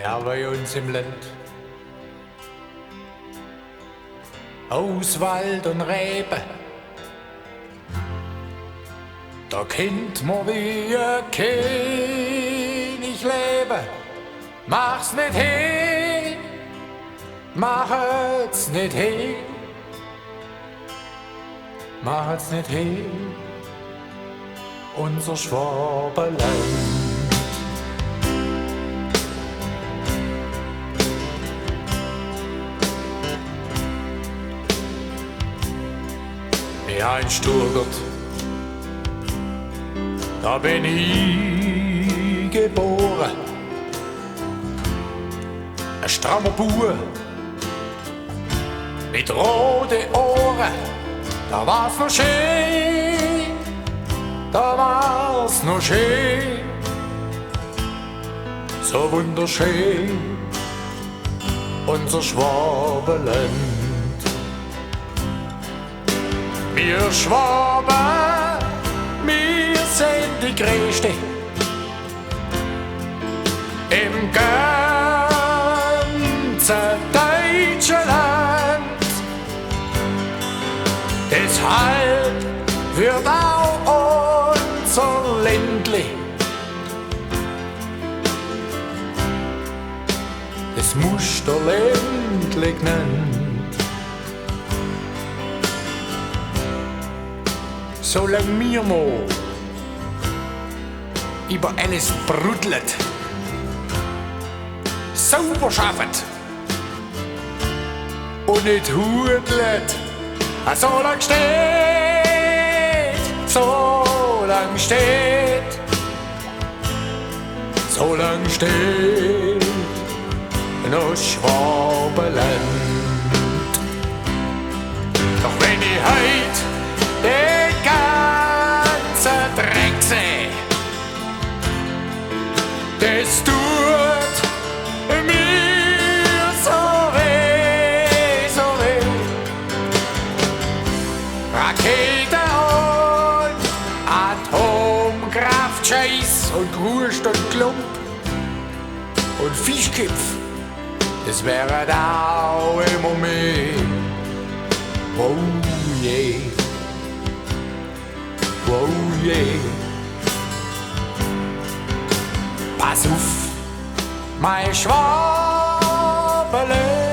Ja, bei uns im Land. Aus Wald und Rebe, da kennt man wie ein König leben. Mach's nicht hin, mach's nicht hin, mach's nicht hin, unser Schwabenland. Ja, in Stuttgart, da bin ich geboren. Ein strammer Bub mit roten Ohren. Da war's noch schön, da war's noch schön, so wunderschön, unser Schwabenland. Wir Schwaben, wir sind die Größte im ganzen deutschen Land. Deshalb wird auch unser Ländli das Musterländli genannt. Solange wir mal über alles brudelt, sauber schaffen und nicht hudelt, so lang steht, so lang steht, so lang steht noch Schwabenland. Doch wenn ich heut den ganzen Dreck seh, das tut mir so weh, so weh. Raketen und Atomkraftscheiß und Wurst und Klump und Fischkopf, das wäre auch immer mehr. Oh yeah. Oh yeah. Pass auf, mein Schwabenländle.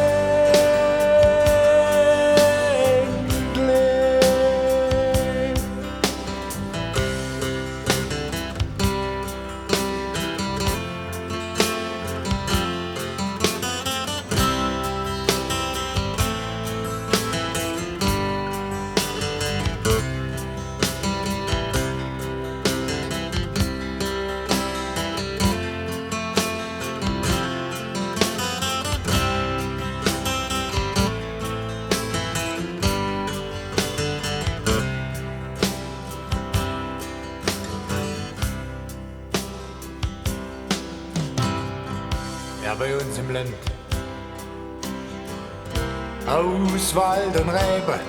Ja, bei uns im Land. Aus Wald und Rebe,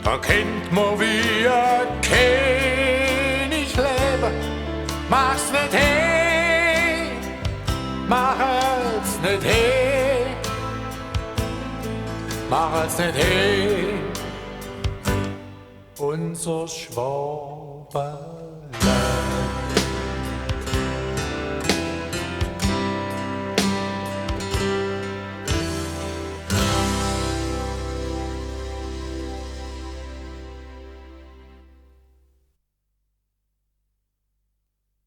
da kennt man wie ein König leben. Mach's nicht hin, mach's nicht hin, mach's nicht hin, unser Schwabenland.